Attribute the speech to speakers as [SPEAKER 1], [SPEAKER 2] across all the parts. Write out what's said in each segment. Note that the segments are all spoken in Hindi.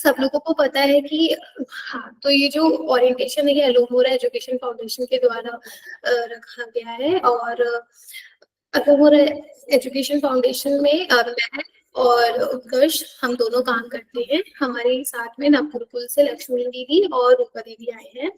[SPEAKER 1] सब लोगों को पता है कि हाँ, तो ये जो ओरिएंटेशन है ये एलोमोरा एजुकेशन फाउंडेशन के द्वारा रखा गया है। और एलोमोरा एजुकेशन फाउंडेशन में मैं और उत्कर्ष हम दोनों काम करते हैं। हमारे साथ में नवगुरुकुल से लक्ष्मी दीदी और रूपा दीदी आए हैं।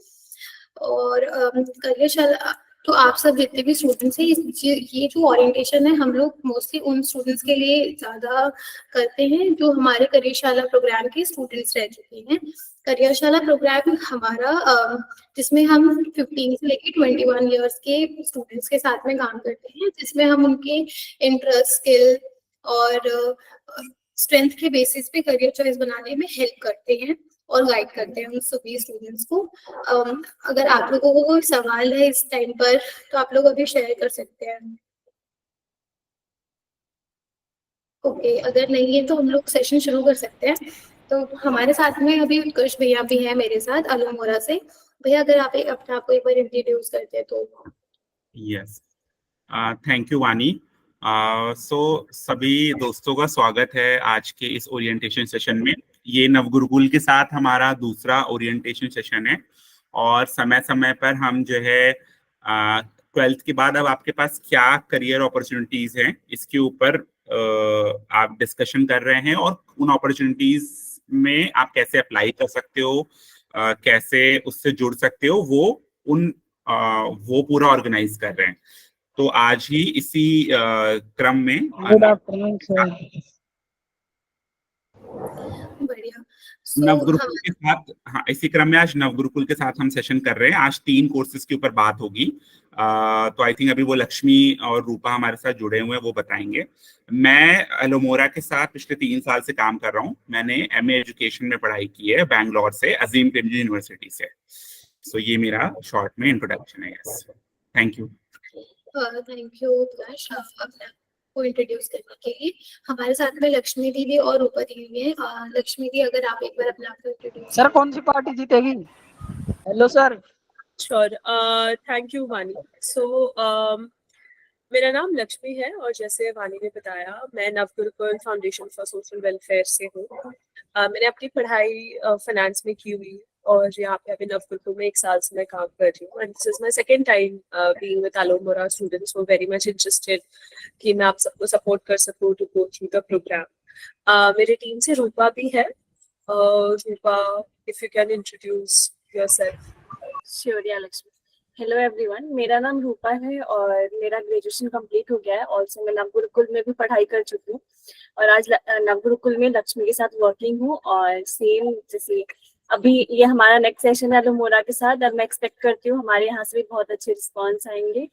[SPEAKER 1] और कार्यशाला तो आप सब जितने भी स्टूडेंट्स हैं, ये जो ओरिएंटेशन है हम लोग मोस्टली उन स्टूडेंट्स के लिए ज्यादा करते हैं जो हमारे कार्यशाला प्रोग्राम के स्टूडेंट्स रह चुके हैं। कार्यशाला प्रोग्राम हमारा जिसमें हम 15 से लेके 21 ईयर्स के स्टूडेंट्स के साथ में काम करते हैं, जिसमें हम उनके इंटरेस्ट, स्किल और स्ट्रेंथ के बेसिस पे करियर चॉइस बनाने में हेल्प करते हैं और गाइड करते हैं उन सभी स्टूडेंट्स को। अगर आप लोगों को कोई सवाल है इस टाइम पर तो आप लोग अभी शेयर कर सकते हैं। ओके, अगर नहीं है तो हम लोग सेशन शुरू कर सकते हैं। तो हमारे साथ में अभी उत्कर्ष भैया भी है मेरे साथ अलोमोरा से। भैया अगर आप अपने आप को एक बार इंट्रोड्यूस करते हैं तो।
[SPEAKER 2] यस, थैंक यू वानी। सो सभी दोस्तों का स्वागत है आज के इस ओरिएंटेशन सेशन में। ये नवगुरुकुल के साथ हमारा दूसरा ओरिएंटेशन सेशन है और समय समय पर हम जो है 12th के बाद अब आपके पास क्या करियर अपॉर्चुनिटीज हैं इसके ऊपर आप डिस्कशन कर रहे हैं और उन अपॉर्चुनिटीज में आप कैसे अप्लाई कर सकते हो, कैसे उससे जुड़ सकते हो, वो पूरा ऑर्गेनाइज कर रहे हैं। तो आज ही इसी क्रम में
[SPEAKER 3] गुड आफ्टरनून सर।
[SPEAKER 1] बढ़िया।
[SPEAKER 2] नवगुरुकुल के साथ, हाँ, इसी क्रम में आज नवगुरुकुल के साथ हम सेशन कर रहे हैं। आज 3 कोर्सेज के ऊपर बात होगी। तो आई थिंक अभी वो लक्ष्मी और रूपा हमारे साथ जुड़े हुए हैं, वो बताएंगे। मैं एलोमोरा के साथ पिछले 3 साल से काम कर रहा हूँ। मैंने एमए एजुकेशन में पढ़ाई की है बैंगलोर से, अजीम प्रेमजी यूनिवर्सिटी से। सो ये मेरा शॉर्ट में इंट्रोडक्शन है। Yes, thank you.
[SPEAKER 1] Thank you को इंट्रोड्यूस करने के लिए। हमारे साथ में लक्ष्मी दीदी और रूपा दीदी है। लक्ष्मी दी, अगर आप एक बार अपने आप को इंट्रोड्यूस।
[SPEAKER 3] सर कौन सी पार्टी जीतेगी? Hello sir.
[SPEAKER 4] Sure, thank you वानी। सो मेरा नाम लक्ष्मी है और जैसे वानी ने बताया मैं NavGurukul foundation for social welfare से हूँ। मैंने अपनी पढ़ाई फाइनेंस में की हुई और यहाँ पे अभी नवगुरुकुल में 1 साल से मैं काम कर रही हूँ। And this is my second time being with Alohomora students who very much interested कि मैं आप सबको सपोर्ट कर सकूँ to go through the programme. मेरी टीम से रूपा भी है। Rupa, if you can introduce yourself.
[SPEAKER 5] Sure yeah Lakshmi. Hello everyone, मेरा नाम रूपा है और मेरा ग्रेजुएशन कंप्लीट हो गया है। ऑल्सो मैं नवगुरुकुल में भी पढ़ाई कर चुकी हूँ और आज नवगुरुकुल में लक्ष्मी के साथ वर्किंग हूँ। और सेम जैसे अभी ये हमारा नेक्स्ट सेशन है अलोमोरा के साथ, अब मैं एक्सपेक्ट करती हूँ हमारे यहाँ से भी बहुत अच्छे रिस्पॉन्स आएंगे।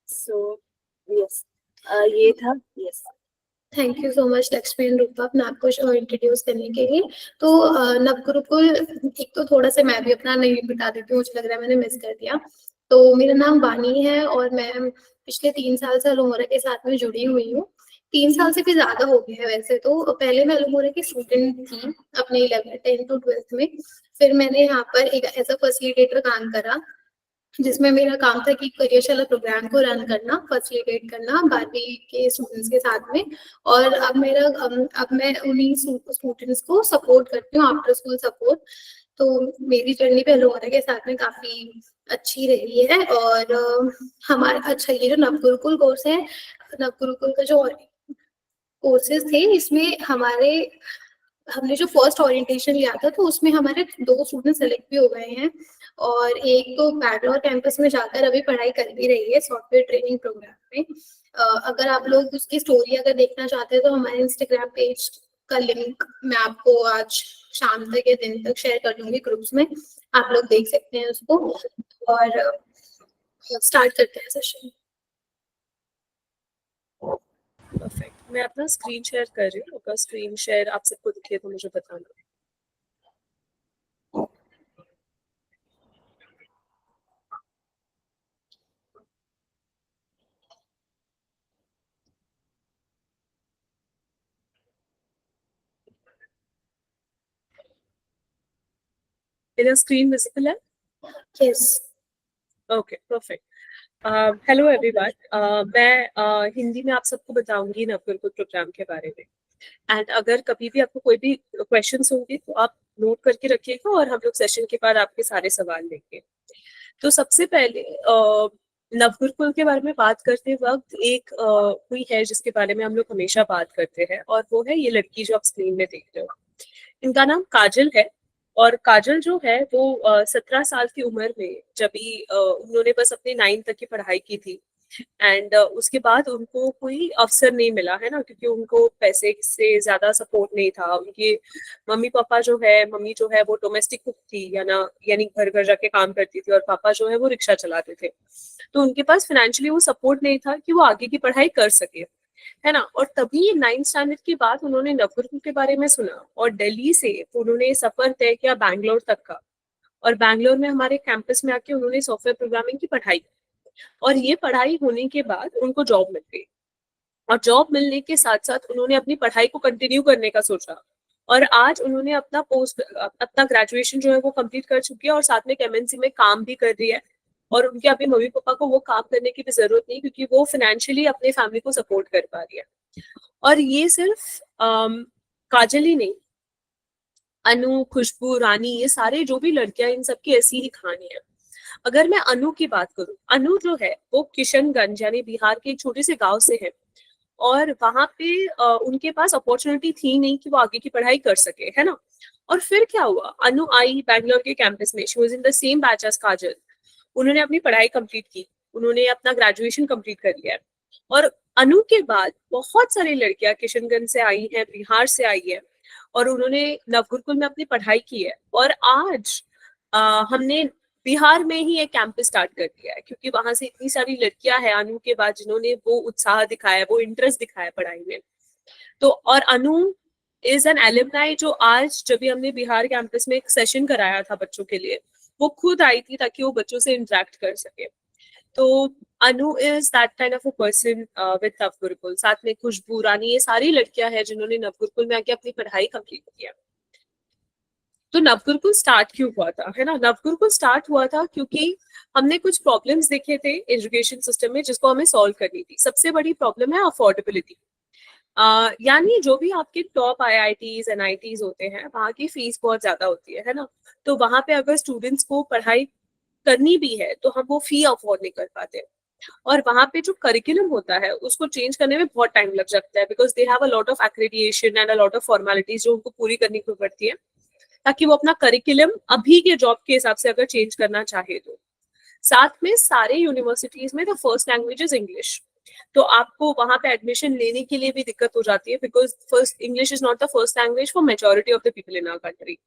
[SPEAKER 5] सो यस, ये था। Yes,
[SPEAKER 1] thank you so much Lakshmi and Rupa अपने आपको इंट्रोड्यूस करने के लिए। तो नवगुरुकुल, एक तो थोड़ा सा मैं भी अपना नहीं बता देती हूँ, मुझे लग रहा है मैंने मिस कर दिया। तो मेरा नाम वानी है और मैं पिछले 3 साल से अलोमोरा के साथ में जुड़ी हुई हूँ। 3 साल से भी ज्यादा हो गया है वैसे तो। पहले मैं अलोमोरा की स्टूडेंट थी अपने 10th to 12th में। फिर मैंने यहाँ पर एक एज अ फैसिलिटेटर काम करा, जिसमें मेरा काम था कि कार्यशाला प्रोग्राम को रन करना, फैसिलिटेट करना 12वीं के स्टूडेंट्स के साथ में। और अब मैं उन्हीं स्टूडेंट्स को सपोर्ट करती हूँ, आफ्टर स्कूल सपोर्ट। तो मेरी जर्नी पे अलोमोरा के साथ में काफी अच्छी रही है। और हमारा अच्छा ये जो नवगुरुकुल कोर्स है, नवगुरुकुल का जो कोर्सेज थे इसमें हमने जो फर्स्ट ओरिएंटेशन लिया था तो उसमें हमारे 2 स्टूडेंट सेलेक्ट भी हो गए हैं और एक तो बैंगलोर कैंपस में जाकर अभी पढ़ाई कर भी रही है सॉफ्टवेयर ट्रेनिंग प्रोग्राम में। अगर आप लोग उसकी स्टोरी अगर देखना चाहते हैं तो हमारे इंस्टाग्राम पेज का लिंक मैं आपको आज शाम तक या दिन तक शेयर कर दूंगी ग्रुप्स में, आप लोग देख सकते हैं उसको। और स्टार्ट करते हैं सेशन।
[SPEAKER 4] परफेक्ट, मैं अपना स्क्रीन शेयर कर रही हूँ। अगर स्क्रीन शेयर आप सबको दिखे तो मुझे बताना। मेरा स्क्रीन विजिबल है?
[SPEAKER 1] Yes,
[SPEAKER 4] okay, perfect. Hello everyone, मैं हिंदी में आप सबको बताऊंगी नवगुरुकुल प्रोग्राम के बारे में। एंड अगर कभी भी आपको कोई भी क्वेश्चंस होंगे तो आप नोट करके रखिएगा और हम लोग सेशन के बाद आपके सारे सवाल लेंगे। तो सबसे पहले नवगुरुकुल के बारे में बात करते वक्त एक हुई है जिसके बारे में हम लोग हमेशा बात करते हैं, और वो है ये लड़की जो आप स्क्रीन में देख रहे हो। इनका नाम काजल है, और काजल जो है वो 17 साल की उम्र में जब भी उन्होंने बस अपनी 9th तक की पढ़ाई की थी, एंड उसके बाद उनको कोई अवसर नहीं मिला है ना, क्योंकि उनको पैसे से ज्यादा सपोर्ट नहीं था। उनके मम्मी जो है वो डोमेस्टिक कुक थी, यानी घर घर जाके काम करती थी, और पापा जो है वो रिक्शा चलाते थे। तो उनके पास फाइनेंशियली वो सपोर्ट नहीं था कि वो आगे की पढ़ाई कर सके, है ना। और तभी 9th स्टैंडर्ड के बाद उन्होंने नवगुरुकुल के बारे में सुना, और दिल्ली से उन्होंने सफर तय किया बैंगलोर तक का, और बैंगलोर में हमारे कैंपस में आके उन्होंने सॉफ्टवेयर प्रोग्रामिंग की पढ़ाई की। और ये पढ़ाई होने के बाद उनको जॉब मिल गई, और जॉब मिलने के साथ साथ उन्होंने अपनी पढ़ाई को कंटिन्यू करने का सोचा, और आज उन्होंने अपना ग्रेजुएशन जो है वो कंप्लीट कर चुकी है, और साथ में एमएनसी में काम भी कर रही है। और उनके अभी मम्मी पापा को वो काम करने की भी जरूरत नहीं, क्योंकि वो फाइनेंशियली अपने फैमिली को सपोर्ट कर पा रही है। और ये सिर्फ काजल ही नहीं, अनु, खुशबू, रानी, ये सारे जो भी लड़कियां, इन सबकी ऐसी ही कहानी है। अगर मैं अनु की बात करूं, अनु जो है वो किशनगंज यानी बिहार के एक छोटे से गांव से है, और वहां पे उनके पास अपॉर्चुनिटी थी नहीं कि वो आगे की पढ़ाई कर सके, है ना। और फिर क्या हुआ, अनु आई बैंगलोर के कैंपस में, she was in the same batch as Kajal. उन्होंने अपनी पढ़ाई कंप्लीट की, उन्होंने अपना ग्रेजुएशन कंप्लीट कर लिया है। और अनु के बाद बहुत सारी लड़कियां किशनगंज से आई हैं, बिहार से आई है, और उन्होंने नवगुरुकुल में अपनी पढ़ाई की है। और आज हमने बिहार में ही एक कैंपस स्टार्ट कर दिया है, क्योंकि वहां से इतनी सारी लड़कियां हैं अनु के बाद जिन्होंने वो उत्साह दिखाया, वो इंटरेस्ट दिखाया पढ़ाई में। तो और अनु इज एन एलुमनाई, जो आज जब भी हमने बिहार कैंपस में एक सेशन कराया था बच्चों के लिए, वो खुद आई थी ताकि वो बच्चों से इंटरेक्ट कर सके। तो Anu is that kind of a person with Navgurukul. साथ में खुशबू, रानी, ये सारी लड़कियां हैं जिन्होंने नवगुरुकुल में आके अपनी पढ़ाई कंप्लीट किया। तो नवगुरुकुल स्टार्ट क्यों हुआ था, है ना। नवगुरुकुल स्टार्ट हुआ था क्योंकि हमने कुछ प्रॉब्लम्स देखे थे एजुकेशन सिस्टम में जिसको हमें सॉल्व करनी थी। सबसे बड़ी प्रॉब्लम है अफोर्डेबिलिटी, यानी जो भी आपके टॉप आईआईटीज एनआईटीज होते हैं वहाँ की फीस बहुत ज्यादा होती है ना। तो वहाँ पे अगर स्टूडेंट्स को पढ़ाई करनी भी है तो हम वो फी अफोर्ड नहीं कर पाते, और वहाँ पे जो करिकुलम होता है उसको चेंज करने में बहुत टाइम लग जाता है, because they have a lot of accreditation and a lot of formalities जो उनको पूरी करनी पड़ती है, ताकि वो अपना करिकुलम अभी के जॉब के हिसाब से अगर चेंज करना चाहे तो। साथ में सारे यूनिवर्सिटीज में the first language is English, तो आपको वहां पे एडमिशन लेने के लिए भी दिक्कत हो जाती है, because first English is not the first language for majority of the people in our country.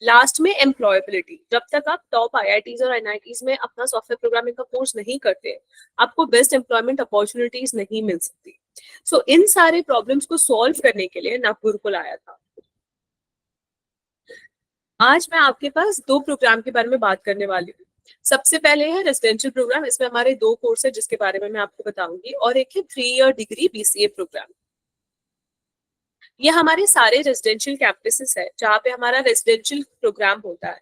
[SPEAKER 4] Last में एम्प्लॉयबिलिटी, जब तक आप टॉप आईआईटीज और एनआईटीज में अपना सॉफ्टवेयर प्रोग्रामिंग का कोर्स नहीं करते, आपको बेस्ट एम्प्लॉयमेंट अपॉर्चुनिटीज नहीं मिल सकती। सो इन सारे प्रॉब्लम्स को सॉल्व करने के लिए नवगुरुकुल आया था। आज मैं आपके पास 2 प्रोग्राम के बारे में बात करने वाली हूँ। सबसे पहले है रेजिडेंशियल प्रोग्राम, इसमें हमारे 2 कोर्स है जिसके बारे में मैं आपको बताऊंगी, और एक है 3 ईयर डिग्री बीसीए प्रोग्राम। ये हमारे सारे रेजिडेंशियल कैंपसेस है जहाँ पे हमारा रेजिडेंशियल प्रोग्राम होता है।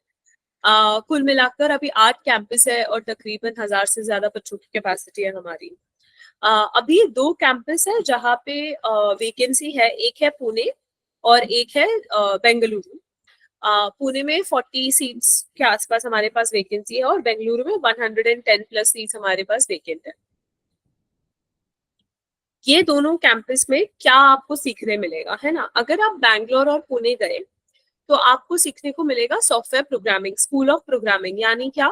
[SPEAKER 4] कुल मिलाकर अभी 8 कैंपस है और तकरीबन 1000 से ज्यादा बच्चों की कैपेसिटी है हमारी। अभी 2 कैंपस है जहाँ पे वैकेंसी है, एक है पुणे और एक है बेंगलुरु। पुणे में 40 सीट्स के आसपास हमारे पास वैकेंसी है, और बेंगलुरु में 110 प्लस सीट्स हमारे पास वैकेंट है। ये दोनों कैंपस में क्या आपको सीखने मिलेगा, है ना। अगर आप बैंगलोर और पुणे गए तो आपको सीखने को मिलेगा software programming, school of programming, यानी क्या,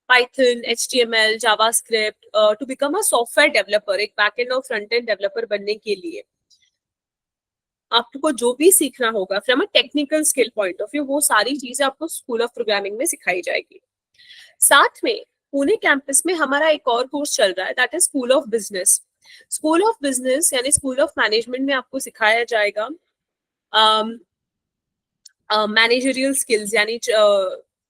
[SPEAKER 4] Python, HTML, JavaScript, to become a software developer, एक बैकएंड और फ्रंट एंड डेवलपर बनने के लिए आपको जो भी सीखना होगा from a technical skill point of view, वो सारी चीजें आपको स्कूल ऑफ प्रोग्रामिंग में सिखाई जाएगी। साथ में पुणे कैंपस में हमारा एक और कोर्स चल रहा है, that is school of business. School of business यानी स्कूल ऑफ मैनेजमेंट में आपको सिखाया जाएगा मैनेजरियल स्किल्स, यानी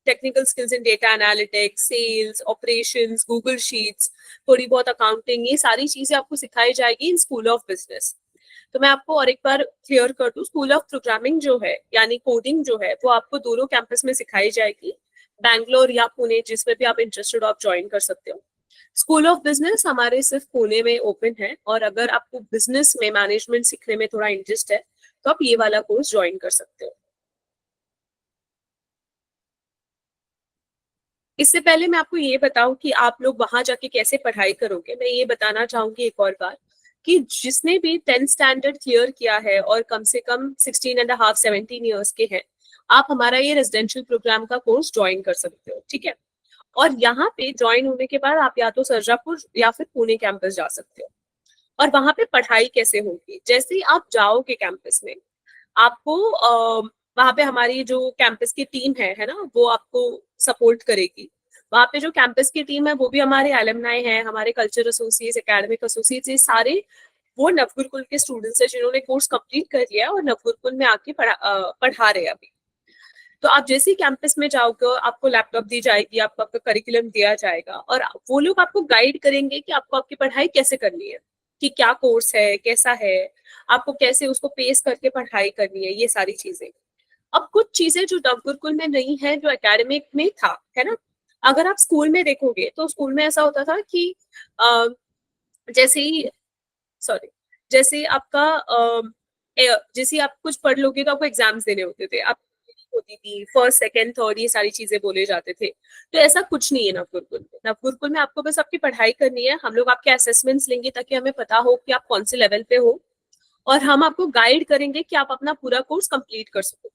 [SPEAKER 4] technical skills in data analytics, sales, operations, Google sheets, थोड़ी बहुत अकाउंटिंग, ये सारी चीजें आपको सिखाई जाएगी इन स्कूल ऑफ बिजनेस। तो मैं आपको और एक बार क्लियर कर दूं, स्कूल ऑफ प्रोग्रामिंग जो है यानी कोडिंग जो है वो आपको दोनों कैंपस में सिखाई जाएगी, बैंगलोर या पुणे, जिसमें भी आप इंटरेस्टेड हो आप ज्वाइन कर सकते हो। स्कूल ऑफ बिजनेस हमारे सिर्फ पुणे में ओपन है, और अगर आपको बिजनेस में मैनेजमेंट सीखने में थोड़ा इंटरेस्ट है तो आप ये वाला कोर्स ज्वाइन कर सकते हो। इससे पहले मैं आपको ये बताऊं कि आप लोग वहां जाके कैसे पढ़ाई करोगे, मैं ये बताना चाहूंगी एक और बार कि जिसने भी 10th स्टैंडर्ड क्लियर किया है और कम से कम 16.5 17 ईयर्स के हैं, आप हमारा ये रेजिडेंशियल प्रोग्राम का कोर्स ज्वाइन कर सकते हो, ठीक है। और यहाँ पे ज्वाइन होने के बाद आप या तो सरजापुर या फिर पुणे कैंपस जा सकते हो। और वहां पे पढ़ाई कैसे होगी, जैसे ही आप जाओगे कैंपस में, आपको वहां पे हमारी जो कैंपस की टीम है ना, वो आपको सपोर्ट करेगी। वहां पे जो कैंपस की टीम है वो भी हमारे एलुमनाई हैं, हमारे कल्चर एसोसिएट्स, एकेडमिक एसोसिएट्स, ये सारे वो नवगुरुकुल के स्टूडेंट्स हैं जिन्होंने कोर्स कंप्लीट कर लिया है और नवगुरुकुल में आके पढ़ा रहे हैं अभी। तो आप जैसे ही कैंपस में जाओगे, आपको लैपटॉप दी जाएगी, आपको आपका करिकुलम दिया जाएगा और वो लोग आपको गाइड करेंगे कि आपको आपकी पढ़ाई कैसे करनी है, कि क्या कोर्स है, कैसा है, आपको कैसे उसको पेस करके पढ़ाई करनी है, ये सारी चीजें। अब कुछ चीजें जो नवगुरुकुल में नहीं है, जो एकेडमिक में था, है ना। अगर आप स्कूल में देखोगे तो स्कूल में ऐसा होता था कि जैसे ही जैसे आपका जैसे आप कुछ पढ़ लोगे तो आपको एग्जाम्स देने होते थे, आप होती थी फर्स्ट सेकंड थर्ड, ये सारी चीजें बोले जाते थे। तो ऐसा कुछ नहीं है नवगुरुकुल में। नवगुरुकुल में आपको बस आपकी पढ़ाई करनी है, हम लोग आपके असेसमेंट्स लेंगे ताकि हमें पता हो कि आप कौन से लेवल पे हो, और हम आपको गाइड करेंगे कि आप अपना पूरा कोर्स कंप्लीट कर सको,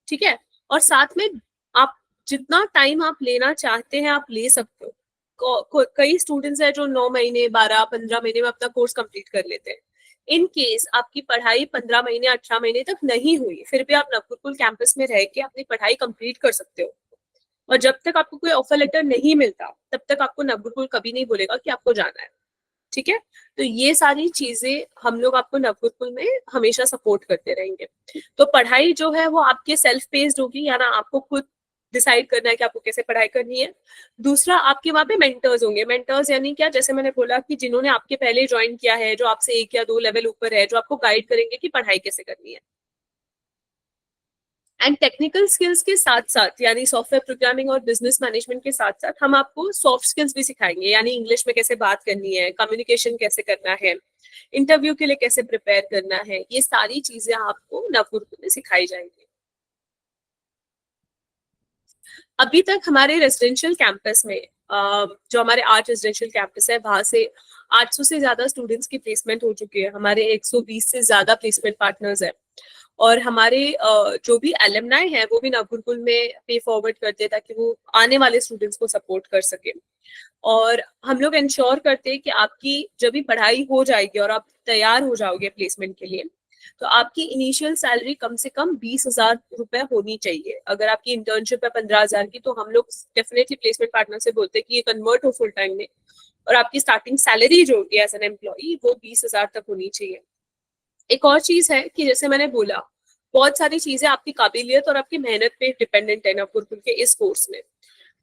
[SPEAKER 4] ठीक है। और साथ में आप जितना टाइम आप लेना चाहते हैं आप ले सकते हो। कई स्टूडेंट्स हैं जो 9 महीने 12 15 महीने में अपना कोर्स कंप्लीट कर लेते हैं। इन केस आपकी पढ़ाई 15 महीने 18 महीने तक नहीं हुई, फिर भी आप नवगुरुकुल कैंपस में रह के अपनी पढ़ाई कंप्लीट कर सकते हो। और जब तक आपको कोई ऑफर लेटर नहीं मिलता तब तक आपको नवगुरुकुल कभी नहीं बोलेगा कि आपको जाना है, ठीक है। तो ये सारी चीजें हम लोग आपको नवगुरुकुल में हमेशा सपोर्ट करते रहेंगे। तो पढ़ाई जो है वो आपके सेल्फ पेस्ड होगी, यानी आपको खुद डिसाइड करना है कि आपको कैसे पढ़ाई करनी है। दूसरा, आपके वहाँ पे मेंटर्स होंगे। मेंटर्स यानी क्या, जैसे मैंने बोला कि जिन्होंने आपके पहले ज्वाइन किया है, जो आपसे 1 या 2 लेवल ऊपर है, जो आपको गाइड करेंगे कि पढ़ाई कैसे करनी है। एंड टेक्निकल स्किल्स के साथ साथ, यानी सॉफ्टवेयर प्रोग्रामिंग और बिजनेस मैनेजमेंट के साथ साथ, हम आपको सॉफ्ट स्किल्स भी सिखाएंगे, यानी इंग्लिश में कैसे बात करनी है, कम्युनिकेशन कैसे करना है, इंटरव्यू के लिए कैसे प्रिपेयर करना है, ये सारी चीजें आपको नवगुरुकुल में सिखाई जाएंगी। अभी तक हमारे रेजिडेंशियल कैंपस में जो हमारे 8 रेजिडेंशियल कैंपस है, वहां से 800 से ज्यादा स्टूडेंट्स की प्लेसमेंट हो चुकी है। हमारे 120 से ज्यादा प्लेसमेंट पार्टनर्स है, और हमारे जो भी एलुमनाई है वो भी नवगुरुकुल में पे फॉरवर्ड करते हैं ताकि वो आने वाले स्टूडेंट्स को सपोर्ट कर सके। और हम लोग इंश्योर करते हैं कि आपकी जब भी पढ़ाई हो जाएगी और आप तैयार हो जाओगे प्लेसमेंट के लिए, तो आपकी इनिशियल सैलरी कम से कम 20,000 रुपए होनी चाहिए। अगर आपकी इंटर्नशिप है 15,000 की, तो हम लोग डेफिनेटली प्लेसमेंट पार्टनर से बोलते हैं कि ये कन्वर्ट हो फुल टाइम में, और आपकी स्टार्टिंग सैलरी जो होगी एज एन एम्प्लॉई वो 20,000 तक होनी चाहिए। एक और चीज है कि जैसे मैंने बोला, बहुत सारी चीजें आपकी काबिलियत और आपकी मेहनत पे डिपेंडेंट है नवगुरुकुल के इस कोर्स में।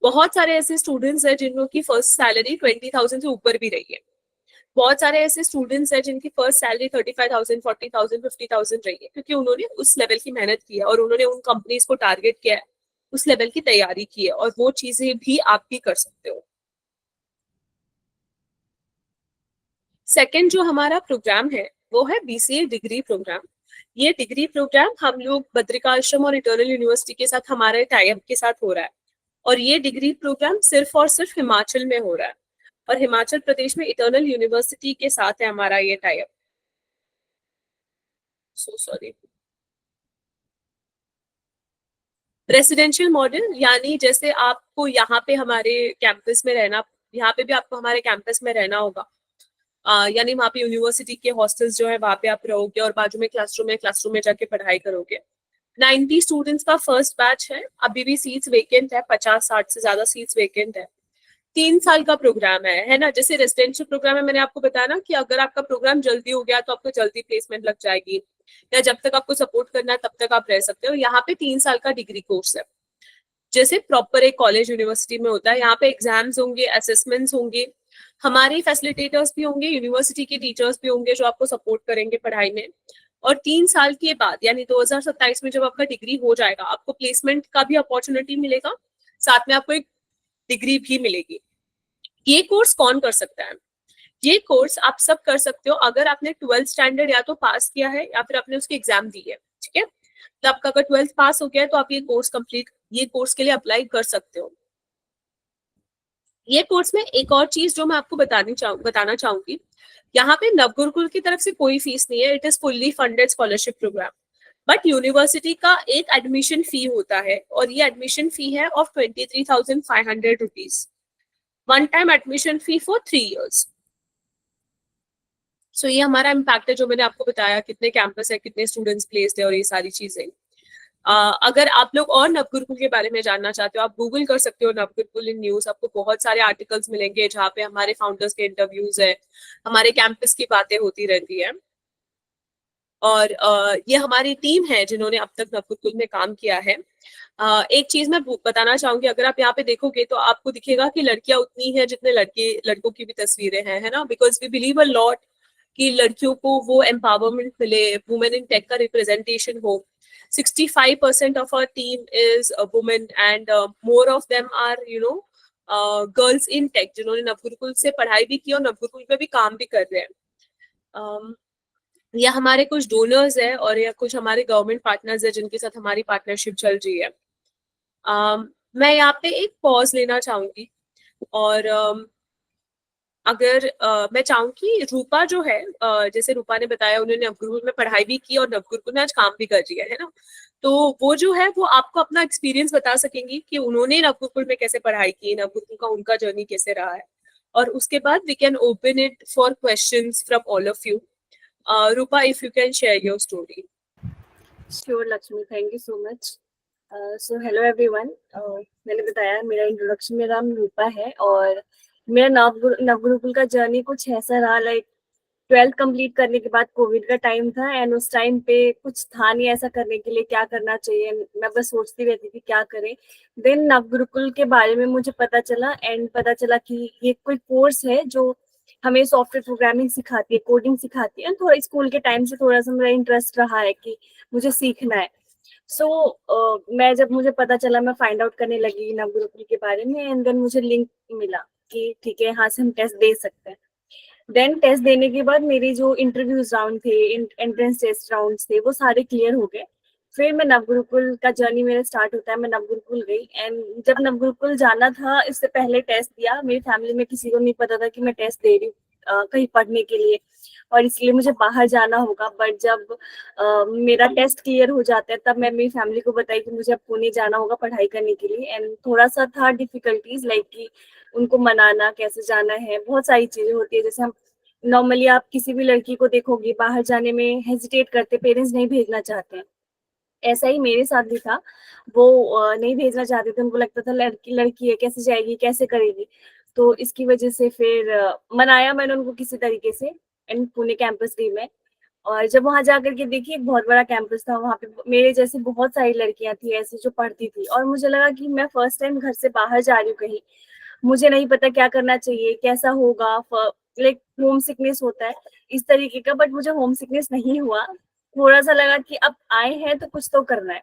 [SPEAKER 4] बहुत सारे ऐसे स्टूडेंट्स हैं जिनों की फर्स्ट सैलरी 20,000 से ऊपर भी रही है। बहुत सारे ऐसे स्टूडेंट्स हैं जिनकी फर्स्ट सैलरी 35,000, 40,000, 50,000 रही है, क्योंकि उन्होंने उस लेवल की मेहनत की है और उन्होंने उन कंपनीज को टारगेट किया है, उस लेवल की तैयारी की है, और वो चीजें भी आप भी कर सकते हो। सेकंड जो हमारा प्रोग्राम है वो है BCA डिग्री प्रोग्राम। ये डिग्री प्रोग्राम हम लोग बद्रिकाश्रम और इटर्नल यूनिवर्सिटी के साथ हमारे टाई अप के साथ हो रहा है, और ये डिग्री प्रोग्राम सिर्फ और सिर्फ हिमाचल में हो रहा है, और हिमाचल प्रदेश में इटर्नल यूनिवर्सिटी के साथ है हमारा ये tie up. Sorry, residential model, यानी जैसे आपको यहाँ पे हमारे कैंपस में रहना, यहाँ पे भी आपको हमारे कैंपस में रहना होगा, यानी वहाँ पे यूनिवर्सिटी के हॉस्टल्स जो है वहाँ पे आप रहोगे, और बाजू में क्लासरूम में जाके पढ़ाई करोगे। 90 स्टूडेंट्स का फर्स्ट बैच है, अभी भी सीट्स वेकेंट है, 50-60 से ज्यादा सीट्स वेकेंट है। 3 साल का प्रोग्राम है ना। जैसे रेजिडेंशियल प्रोग्राम है, मैंने आपको बताया ना कि अगर आपका प्रोग्राम जल्दी हो गया तो आपको जल्दी प्लेसमेंट लग जाएगी, या जब तक आपको सपोर्ट करना है तब तक आप रह सकते हो। यहाँ पे 3 साल का डिग्री कोर्स है, जैसे प्रॉपर एक कॉलेज यूनिवर्सिटी में होता है। यहाँ पे एग्जाम्स होंगे, असेसमेंट्स होंगे, हमारे फैसिलिटेटर्स भी होंगे, यूनिवर्सिटी के टीचर्स भी होंगे जो आपको सपोर्ट करेंगे पढ़ाई में। और 3 साल के बाद यानी 2027 में जब आपका डिग्री हो जाएगा, आपको प्लेसमेंट का भी अपॉर्चुनिटी मिलेगा, साथ में आपको एक डिग्री भी मिलेगी। ये कोर्स कौन कर सकता है? ये कोर्स आप सब कर सकते हो अगर आपने 12th स्टैंडर्ड या तो पास किया है या फिर आपने उसकी एग्जाम दी है, ठीक है। तो आपका अगर 12th पास हो गया है तो आप ये कोर्स के लिए अप्लाई कर सकते हो। ये कोर्स में एक और चीज जो मैं आपको बताना चाहूंगी, यहाँ पे नवगुरुकुल की तरफ से कोई फीस नहीं है, it is fully funded scholarship programme. But university का एक एडमिशन फी होता है और ये एडमिशन फी है of 23,500 rupees, one time admission fee for 3 years। सो ये हमारा इम्पैक्ट है जो मैंने आपको बताया, कितने कैंपस है, कितने स्टूडेंट्स प्लेस्ड है और ये सारी चीजें। अगर आप लोग और नवगुरुकुल के बारे में जानना चाहते हो, आप गूगल कर सकते हो नवगुरुकुल इन न्यूज, आपको बहुत सारे आर्टिकल्स मिलेंगे जहाँ पे हमारे फाउंडर्स के इंटरव्यूज है, हमारे कैंपस की बातें होती रहती है। और ये हमारी टीम है जिन्होंने अब तक नवगुरुकुल में काम किया है। एक चीज मैं बताना चाहूंगी, अगर आप यहाँ पे देखोगे तो आपको दिखेगा कि लड़कियां उतनी है जितने लड़कों की भी तस्वीरें हैं, है ना, because we believe a lot कि लड़कियों को वो एम्पावरमेंट मिले, वुमेन इन टेक का रिप्रेजेंटेशन हो। 65% of our team is a woman and more of them are girls in tech, जिन्होंने नवगुरुकुल से पढ़ाई भी की और नवगुरुकुल में भी काम भी कर रहे हैं। या हमारे कुछ डोनर्स है और या कुछ हमारे गवर्नमेंट पार्टनर्स है जिनके साथ हमारी पार्टनरशिप चल रही है। मैं यहाँ पे एक पॉज लेना चाहूंगी और अगर मैं चाहूंगी रूपा जो है, जैसे रूपा ने बताया उन्होंने नवगुरुकुल में पढ़ाई भी की और नवगुरुकुल में आज काम भी कर रही है ना, तो वो जो है वो आपको अपना एक्सपीरियंस बता सकेंगी कि उन्होंने नवगुरुकुल में कैसे पढ़ाई की, नवगुरुकुल का उनका जर्नी कैसे रहा है। और उसके बाद we can open it for questions from all of you. Rupa, if you can share your story.
[SPEAKER 5] Sure, Lakshmi, thank you so much. So hello everyone. मैंने बताया मेरा इंट्रोडक्शन, मेरा नाम रूपा है और मेरा नवगुरुकुल का जर्नी कुछ ऐसा रहा, लाइक 12th कंप्लीट करने के बाद कोविड का टाइम था एंड उस टाइम पे कुछ था नहीं ऐसा करने के लिए, क्या करना चाहिए, मैं बस सोचती रहती थी क्या करें। देन नवगुरुकुल के बारे में मुझे पता चला एंड पता चला कि ये कोई कोर्स है जो हमें सॉफ्टवेयर प्रोग्रामिंग सिखाती है, कोडिंग सिखाती है। थोड़ा स्कूल के टाइम से थोड़ा सा मेरा इंटरेस्ट रहा है कि मुझे सीखना है। मैं जब मुझे पता चला, मैं फाइंड आउट करने लगी नवगुरुकुल के बारे में एंड देन मुझे लिंक मिला कि ठीक है यहाँ से हम टेस्ट दे सकते हैं। देन टेस्ट देने के बाद मेरे जो इंटरव्यूज राउंड थे, एंट्रेंस टेस्ट राउंड थे, वो सारे क्लियर हो गए। फिर मैं नवगुरुकुल का जर्नी मेरा स्टार्ट होता है, मैं नवगुरुकुल गई एंड जब नवगुरुकुल जाना था इससे पहले टेस्ट दिया। मेरी फैमिली में किसी को नहीं पता था कि मैं टेस्ट दे रही हूँ कहीं पढ़ने के लिए और इसलिए मुझे बाहर जाना होगा। बट जब मेरा टेस्ट क्लियर हो जाता है तब मैं मेरी फैमिली को बताई कि मुझे अब पुणे जाना होगा पढ़ाई करने के लिए एंड थोड़ा सा था डिफिकल्टीज, लाइक कि उनको मनाना, कैसे जाना है, बहुत सारी चीजें होती है। जैसे हम नॉर्मली आप किसी भी लड़की को देखोगे बाहर जाने में हेजिटेट करते, पेरेंट्स नहीं भेजना चाहते हैं। ऐसा ही मेरे साथ भी था, वो नहीं भेजना चाहते थे, उनको लगता था लड़की लड़की है कैसे जाएगी, कैसे करेगी। तो इसकी वजह से फिर मनाया मैंने उनको किसी तरीके से एंड पुणे कैंपस गई मैं। और जब वहां जाकर के देखी, एक बहुत बड़ा कैंपस था, वहां पे मेरे जैसी बहुत सारी लड़कियां थी ऐसी जो पढ़ती थी और मुझे लगा कि मैं फर्स्ट टाइम घर से बाहर जा रही हूँ कहीं, मुझे नहीं पता क्या करना चाहिए, कैसा होगा, लाइक होम सिकनेस होता है इस तरीके का। बट मुझे होम सिकनेस नहीं हुआ, थोड़ा सा लगा कि अब आए हैं तो कुछ तो करना है।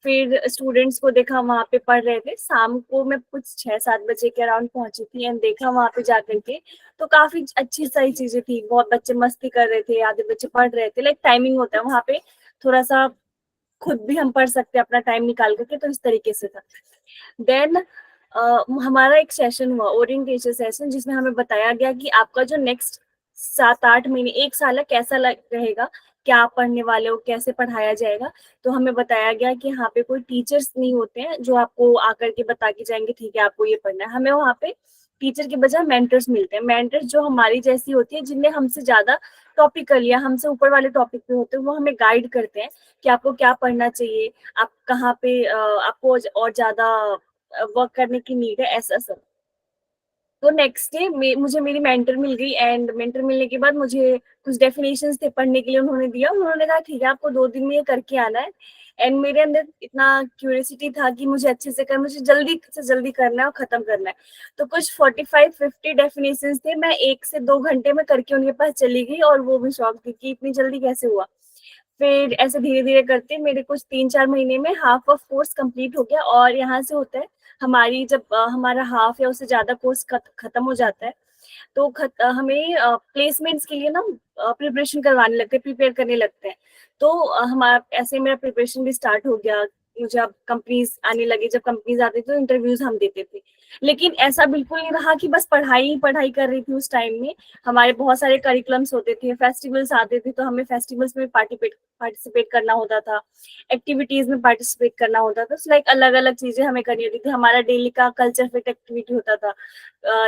[SPEAKER 5] फिर स्टूडेंट्स को देखा वहां पे पढ़ रहे थे, शाम को मैं कुछ 6-7 बजे के अराउंड पहुंची थी एंड देखा वहां पे जाकर के तो काफी अच्छी सारी चीजें थी। बहुत बच्चे मस्ती कर रहे थे, आधे बच्चे पढ़ रहे थे, लाइक टाइमिंग होता है वहां पे, थोड़ा सा खुद भी हम पढ़ सकते हैं अपना टाइम निकाल करके, तो इस तरीके से था। देन हमारा एक सेशन हुआ, ओरिएंटेशन सेशन, जिसमें हमें बताया गया कि आपका जो नेक्स्ट 7-8 महीने, 1 साल है, कैसा रहेगा, क्या आप पढ़ने वाले हो, कैसे पढ़ाया जाएगा। तो हमें बताया गया कि यहाँ पे कोई टीचर्स नहीं होते हैं जो आपको आकर के बता के जाएंगे ठीक है आपको ये पढ़ना है। हमें वहाँ पे टीचर के बजाय मेंटर्स मिलते हैं, मेंटर्स जो हमारी जैसी होती है, जिनने हमसे ज्यादा टॉपिक कर लिया, हमसे ऊपर वाले टॉपिक पे होते हैं, वो हमें गाइड करते हैं कि आपको क्या पढ़ना चाहिए, आप कहाँ पे आपको और ज्यादा वर्क करने की नीड है, ऐसा सब। तो नेक्स्ट डे मुझे मेरी मेंटर मिल गई एंड मेंटर मिलने के बाद मुझे कुछ डेफिनेशंस थे पढ़ने के लिए, उन्होंने दिया। उन्होंने कहा ठीक है आपको 2 दिन में ये करके आना है। एंड मेरे अंदर इतना क्यूरियोसिटी था कि मुझे अच्छे से मुझे जल्दी से जल्दी करना है और खत्म करना है। तो कुछ 45-50 डेफिनेशंस थे, मैं 1 से 2 घंटे में करके उनके पास चली गई और वो भी शॉक थी कि इतनी जल्दी कैसे हुआ। फिर ऐसे धीरे धीरे करते मेरे कुछ 3-4 महीने में हाफ ऑफ कोर्स कंप्लीट हो गया। और यहाँ से होता है हमारी जब हमारा हाफ या उससे ज्यादा कोर्स खत्म हो जाता है तो हमें प्लेसमेंट्स के लिए ना प्रिपरेशन करवाने लगते हैं, प्रिपेयर करने लगते हैं। तो हमारा ऐसे मेरा प्रिपरेशन भी स्टार्ट हो गया। मुझे अब कंपनीज आने लगी, जब कंपनीज आती थी तो इंटरव्यूज हम देते थे। लेकिन ऐसा बिल्कुल नहीं रहा कि बस पढ़ाई ही पढ़ाई कर रही थी। उस टाइम में हमारे बहुत सारे करिकुलम्स होते थे, फेस्टिवल्स आते थे, तो हमें फेस्टिवल्स में पार्टिसिपेट करना होता था, एक्टिविटीज में पार्टिसिपेट करना होता था। लाइक अलग अलग चीजें हमें करनी होती थी। हमारा डेली का कल्चर फिट एक्टिविटी होता था,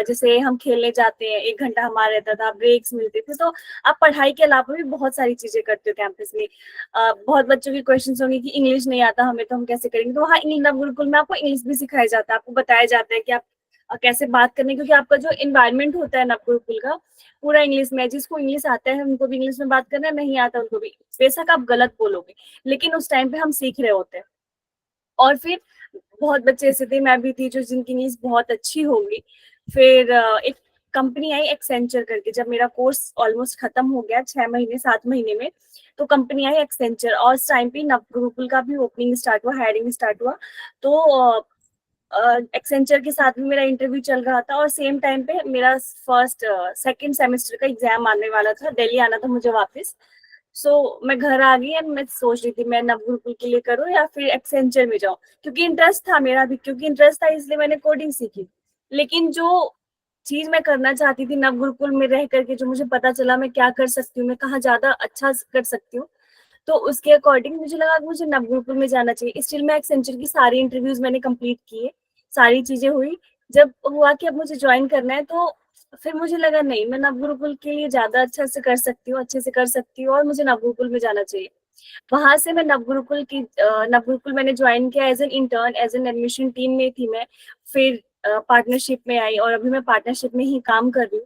[SPEAKER 5] जैसे हम खेलने जाते हैं, 1 घंटा हमारा रहता था, ब्रेक्स मिलते थे। तो आप पढ़ाई के अलावा भी बहुत सारी चीजें करते हो कैंपस में। बहुत बच्चों के क्वेश्चन होंगे कि इंग्लिश नहीं आता हमें, तो हम कैसे करेंगे। तो वहाँ गुरुकुल में आपको इंग्लिश भी सिखाया जाता है, आपको बताया जाता है कि आप कैसे बात करने, क्योंकि आपका जो इन्वायरमेंट होता है नवगुरुकुल का पूरा इंग्लिश में है। जिसको इंग्लिश आता है उनको भी इंग्लिश में बात करना है, नहीं आता उनको भी, बेशक आप गलत बोलोगे, लेकिन उस टाइम पे हम सीख रहे होते हैं। और फिर बहुत बच्चे ऐसे थे, मैं भी थी, जो जिनकी इंग्लिश बहुत अच्छी होगी। फिर एक कंपनी आई एक्सेंचर करके, जब मेरा कोर्स ऑलमोस्ट खत्म हो गया 6 महीने 7 महीने में, तो कंपनी आई एक्सेंचर, और उस टाइम पे नवगुरुकुल का भी ओपनिंग स्टार्ट हुआ, हायरिंग स्टार्ट हुआ। तो एक्सेंचर के साथ भी मेरा इंटरव्यू चल रहा था, और सेम टाइम पे मेरा सेकंड सेमेस्टर का एग्जाम आने वाला था, दिल्ली आना था मुझे वापस। मैं घर आ गई, एंड मैं सोच रही थी मैं नवगुरुकुल के लिए करूँ या फिर एक्सेंचर में जाऊँ, क्योंकि इंटरेस्ट था मेरा भी, क्योंकि इंटरेस्ट था इसलिए मैंने कोडिंग सीखी। लेकिन जो चीज मैं करना चाहती थी नवगुरुकुल में रह करके, जो मुझे पता चला मैं क्या कर सकती हूँ, मैं कहाँ ज्यादा अच्छा कर सकती हूँ, तो उसके अकॉर्डिंग मुझे लगा कि मुझे नवगुरुकुल में जाना चाहिए। स्टिल मैं एक्सेंचर की सारी इंटरव्यूज मैंने कंप्लीट किए, सारी चीजें हुई। जब हुआ कि अब मुझे ज्वाइन करना है, तो फिर मुझे लगा नहीं, मैं नवगुरुकुल के लिए ज्यादा अच्छा से कर सकती हूँ, अच्छे से कर सकती हूँ, और मुझे नवगुरुकुल में जाना चाहिए। वहां से मैं नवगुरुकुल मैंने ज्वाइन किया as an intern, as an admission team में थी मैं। फिर पार्टनरशिप में आई, और अभी मैं पार्टनरशिप में ही काम कर रही हूँ।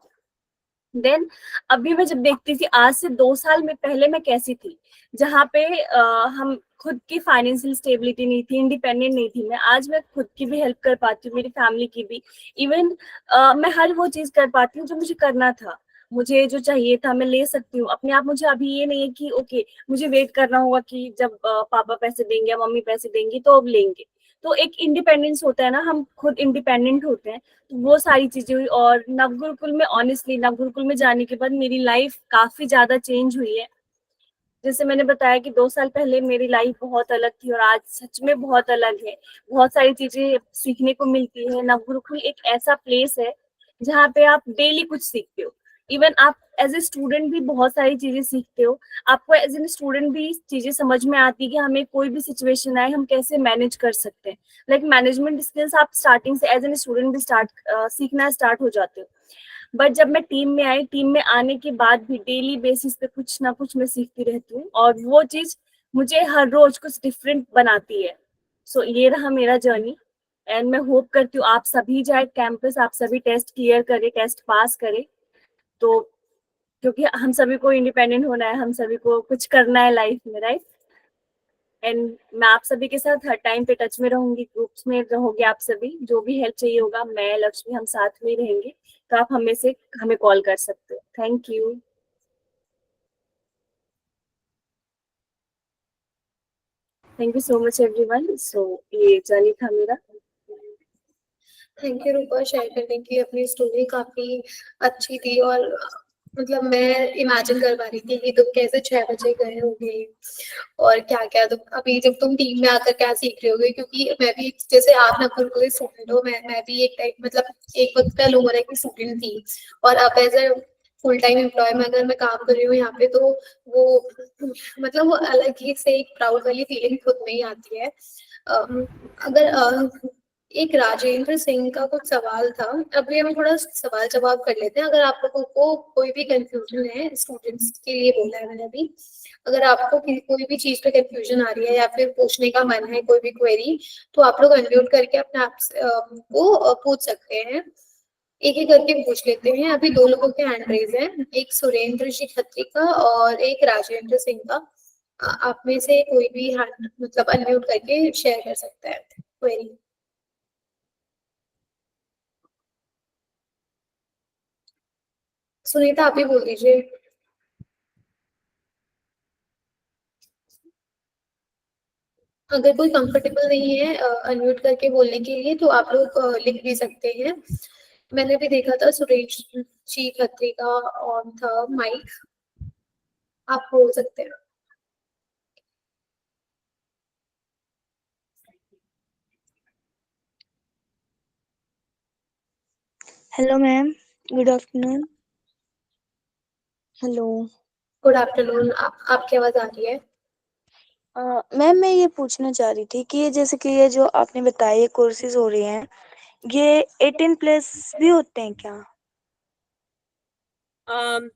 [SPEAKER 5] देन अभी मैं जब देखती थी आज से 2 साल में पहले मैं कैसी थी, जहाँ पे हम खुद की फाइनेंशियल स्टेबिलिटी नहीं थी, इंडिपेंडेंट नहीं थी मैं। आज मैं खुद की भी हेल्प कर पाती हूँ, मेरी फैमिली की भी। इवन मैं हर वो चीज कर पाती हूँ जो मुझे करना था, मुझे जो चाहिए था मैं ले सकती हूँ अपने आप। मुझे अभी ये नहीं है कि ओके मुझे वेट करना होगा कि जब पापा पैसे देंगे या मम्मी पैसे देंगी तो अब लेंगे। तो एक इंडिपेंडेंस होता है ना, हम खुद इंडिपेंडेंट होते हैं। तो वो सारी चीजें हुई। और नवगुरुकुल में ऑनेस्टली नवगुरुकुल में जाने के बाद मेरी लाइफ काफी ज्यादा चेंज हुई है। जैसे मैंने बताया कि 2 साल पहले मेरी लाइफ बहुत अलग थी, और आज सच में बहुत अलग है। बहुत सारी चीजें सीखने को मिलती है। नवगुरुकुल एक ऐसा प्लेस है जहाँ पे आप डेली कुछ सीखते हो। इवन आप एज ए स्टूडेंट भी बहुत सारी चीजें सीखते हो। आपको एज ए स्टूडेंट भी चीजें समझ में आती है कि हमें कोई भी सिचुएशन आए हम कैसे मैनेज कर सकते हैं। लाइक मैनेजमेंट स्किल्स आप स्टार्टिंग से एज ए स्टूडेंट भी सीखना स्टार्ट हो जाते हो। बट जब मैं टीम में आई, टीम में आने के बाद भी डेली बेसिस पे कुछ ना कुछ मैं सीखती रहती हूँ, और वो चीज मुझे हर रोज कुछ डिफरेंट बनाती है। ये रहा मेरा जर्नी। एंड मैं होप करती हूँ आप सभी जाए कैंपस, आप सभी टेस्ट क्लियर करें, टेस्ट पास करें। तो क्योंकि हम सभी को इंडिपेंडेंट होना है, हम सभी को कुछ करना है लाइफ में, राइट। एंड मैं आप सभी के साथ हर टाइम पे टच में रहूंगी, ग्रुप्स में रहोगे आप सभी। जो भी हेल्प चाहिए होगा, मैं लक्ष्मी हम साथ में ही रहेंगे। तो आप हमें कॉल कर सकते हो। Thank you. Thank you so much everyone. ये जर्नी था मेरा।
[SPEAKER 1] थैंक यू रूपा, शेयर करने की। अपनी स्टोरी काफी अच्छी थी, और मतलब मैं इमेजिन कर पा रही थी कि तुम कैसे 6 बजे गए होगे और क्या क्या तुम अभी जब तुम टीम में आकर क्या सीख रहे होगे। क्योंकि मैं भी, जैसे आप नकुल को स्टूडेंट हो, मैं भी एक टाइप मतलब एक वक्त का लोअर की स्टूडेंट थी, और अब as a full time employ में अगर मैं काम कर रही हूँ यहाँ पे, तो वो मतलब वो अलग ही से एक प्राउड वाली फीलिंग खुद में ही आती है। अगर एक राजेंद्र सिंह का कुछ सवाल था, अभी हम थोड़ा सवाल जवाब कर लेते हैं। अगर आप लोगों को कोई भी कंफ्यूजन है, स्टूडेंट्स के लिए बोला है मैंने अभी, अगर आपको कोई भी चीज पे कंफ्यूजन आ रही है या फिर पूछने का मन है कोई भी क्वेरी, तो आप लोग अनम्यूट करके अपने आप को पूछ सकते हैं। एक एक करके पूछ लेते हैं। अभी 2 लोगों के हैंड रेज हैं, एक सुरेंद्र जी खत्री का और एक राजेंद्र सिंह का। आप में से कोई भी हैंड मतलब अनम्यूट करके शेयर कर सकता है क्वेरी। सुनीता, आप ही बोल दीजिए। अगर कोई कंफर्टेबल नहीं है अनम्यूट करके बोलने के लिए, तो आप लोग लिख भी सकते हैं। मैंने भी देखा था सुरेश जी खत्री का ऑन था माइक, आप बोल सकते हैं।
[SPEAKER 6] Hello ma'am, good afternoon. Hello
[SPEAKER 1] good afternoon, आपकी आवाज आ रही है?
[SPEAKER 6] मैम, मैं ये पूछना चाह रही थी कि ये जैसे कि ये जो आपने बताया ये कोर्सेज हो रहे हैं, ये 18 प्लस भी होते हैं क्या?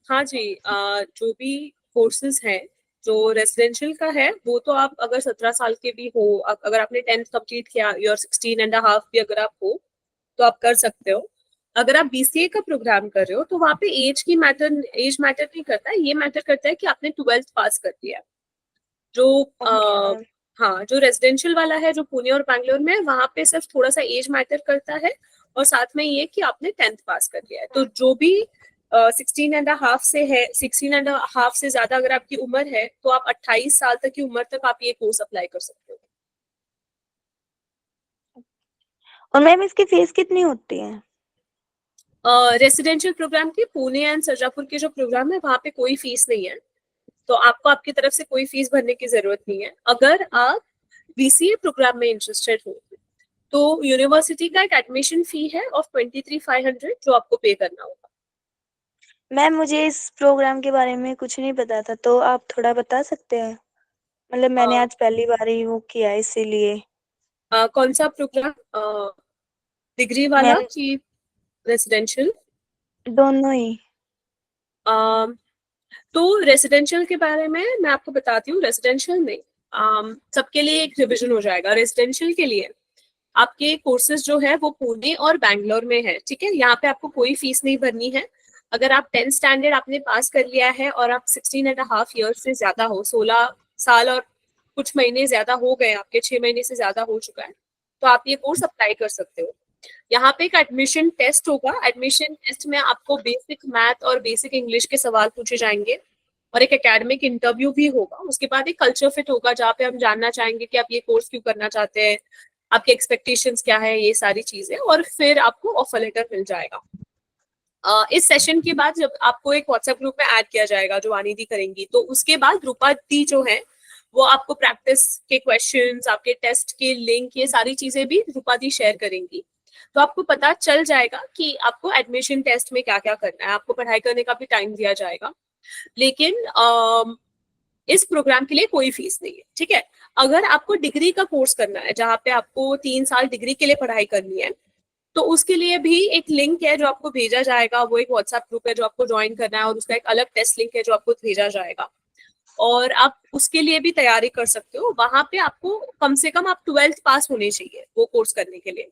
[SPEAKER 4] हाँ जी, जो भी कोर्सेज हैं जो रेजिडेंशियल का है वो तो आप अगर 17 साल के भी हो, अगर आपने 10th कंप्लीट किया, योर 16.5 भी अगर आप हो तो आप कर सकते हो। अगर आप BCA का प्रोग्राम कर रहे हो तो वहाँ पे एज मैटर नहीं करता है, ये मैटर करता है कि आपने 12th पास कर दिया है। जो
[SPEAKER 6] Okay,
[SPEAKER 4] हाँ, जो रेजिडेंशियल वाला है जो पुणे और बैंगलोर में है, वहाँ पे सिर्फ थोड़ा सा एज मैटर करता है और साथ में ये कि आपने 10th पास कर लिया है। तो जो भी 16.5 से ज्यादा अगर आपकी उम्र है तो आप 28 साल तक की उम्र तक आप ये कोर्स अप्लाई कर सकते हो।
[SPEAKER 6] और मैम इसकी फीस कितनी होती है?
[SPEAKER 4] रेसिडेंशियल प्रोग्राम की पुणे एंड सरजापुर के जो प्रोग्राम है वहाँ पे कोई फीस नहीं है, तो आपको आपकी तरफ से कोई फीस भरने की जरूरत नहीं है। अगर आप BCA प्रोग्राम में इंटरेस्टेड हो तो यूनिवर्सिटी का एक एडमिशन फी है ऑफ 23,500 जो आपको पे करना होगा।
[SPEAKER 6] मैम, मुझे इस प्रोग्राम के बारे में कुछ नहीं पता था, तो आप थोड़ा बता सकते हैं? मतलब मैंने आज पहली बार ही वो किया है, इसीलिए।
[SPEAKER 4] कौन सा प्रोग्राम, डिग्री वाला
[SPEAKER 6] मैम,
[SPEAKER 4] कि रेसिडेंशियल?
[SPEAKER 6] दोनों ही।
[SPEAKER 4] तो रेसिडेंशियल के बारे में मैं आपको बताती हूँ। रेसिडेंशियल में सबके लिए एक रिवीजन हो जाएगा। रेसिडेंशियल के लिए आपके कोर्सेज जो है वो पुणे और बैंगलोर में है, ठीक है। यहाँ पे आपको कोई फीस नहीं भरनी है। अगर आप 10th स्टैंडर्ड आपने पास कर लिया है और आप 16.5 ईयर्स से ज्यादा हो, 16 साल और कुछ महीने ज्यादा हो गए, आपके 6 महीने से ज्यादा हो चुका है, तो आप ये कोर्स अप्लाई कर सकते हो। यहाँ पे एक एडमिशन टेस्ट होगा। एडमिशन टेस्ट में आपको बेसिक मैथ और बेसिक इंग्लिश के सवाल पूछे जाएंगे और एक एकेडमिक इंटरव्यू भी होगा। उसके बाद एक कल्चर फिट होगा जहाँ पे हम जानना चाहेंगे कि आप ये कोर्स क्यों करना चाहते हैं, आपके एक्सपेक्टेशंस क्या है, ये सारी चीजें, और फिर आपको ऑफर लेटर मिल जाएगा। इस सेशन के बाद जब आपको एक व्हाट्सएप ग्रुप में ऐड किया जाएगा जो वानी दी करेंगी, तो उसके बाद रूपा दी जो है वो आपको प्रैक्टिस के क्वेश्चंस, आपके टेस्ट के लिंक, ये सारी चीजें भी रूपा दी शेयर करेंगी। तो आपको पता चल जाएगा कि आपको एडमिशन टेस्ट में क्या क्या करना है। आपको पढ़ाई करने का भी टाइम दिया जाएगा, लेकिन इस प्रोग्राम के लिए कोई फीस नहीं है, ठीक है। अगर आपको डिग्री का कोर्स करना है जहाँ पे आपको 3 साल डिग्री के लिए पढ़ाई करनी है, तो उसके लिए भी एक लिंक है जो आपको भेजा जाएगा। वो एक व्हाट्सएप ग्रुप है जो आपको ज्वाइन करना है और उसका एक अलग टेस्ट लिंक है जो आपको भेजा जाएगा, और आप उसके लिए भी तैयारी कर सकते हो। वहां पे आपको कम से कम आप 12th पास होने चाहिए वो कोर्स करने के लिए।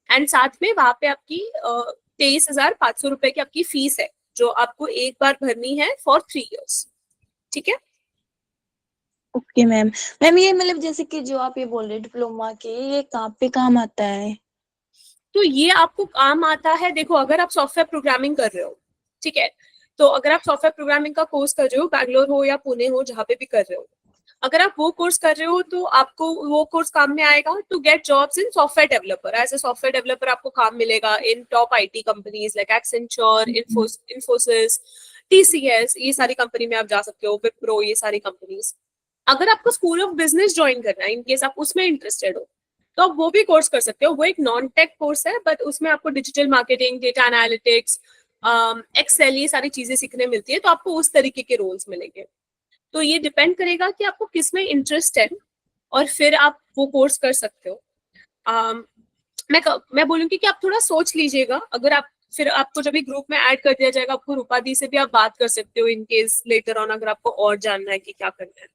[SPEAKER 4] एंड साथ में वहां पे आपकी 23,500 रुपए की आपकी फीस है जो आपको एक बार भरनी है फॉर 3 ईयर्स, ठीक है।
[SPEAKER 6] Okay ma'am. मैम, ये मतलब जैसे कि जो आप ये बोल रहे डिप्लोमा के, ये कहाँ पे काम आता है?
[SPEAKER 4] तो ये आपको काम आता है, देखो अगर आप सॉफ्टवेयर प्रोग्रामिंग कर रहे हो, ठीक है, तो अगर आप सॉफ्टवेयर प्रोग्रामिंग का कोर्स कर रहे हो, बैंगलोर हो या पुणे हो, जहाँ पे भी कर रहे हो, अगर आप वो कोर्स कर रहे हो तो आपको वो कोर्स काम में आएगा to get jobs in software developer. As a software developer आपको काम मिलेगा in top IT companies like Accenture, Infosys, TCS, ये सारी कंपनी में आप जा सकते हो, विप्रो, ये सारी कंपनीज। अगर आपको स्कूल ऑफ बिजनेस ज्वाइन करना है, इनकेस आप उसमें इंटरेस्टेड हो, तो आप वो भी कोर्स कर सकते हो। वो एक नॉन टेक कोर्स है, बट उसमें आपको digital marketing, data analytics, excel, ये सारी चीजें सीखने मिलती है, तो आपको उस तरीके के रोल्स मिलेंगे। तो ये डिपेंड करेगा कि आपको किस में इंटरेस्ट है और फिर आप वो कोर्स कर सकते हो। मैं बोलूंगी कि आप थोड़ा सोच लीजिएगा। अगर आप फिर आपको जब भी ग्रुप में ऐड कर दिया जाएगा, आपको रूपा दी से भी आप बात कर सकते हो इन केस लेटर ऑन अगर आपको और जानना है कि क्या करना है।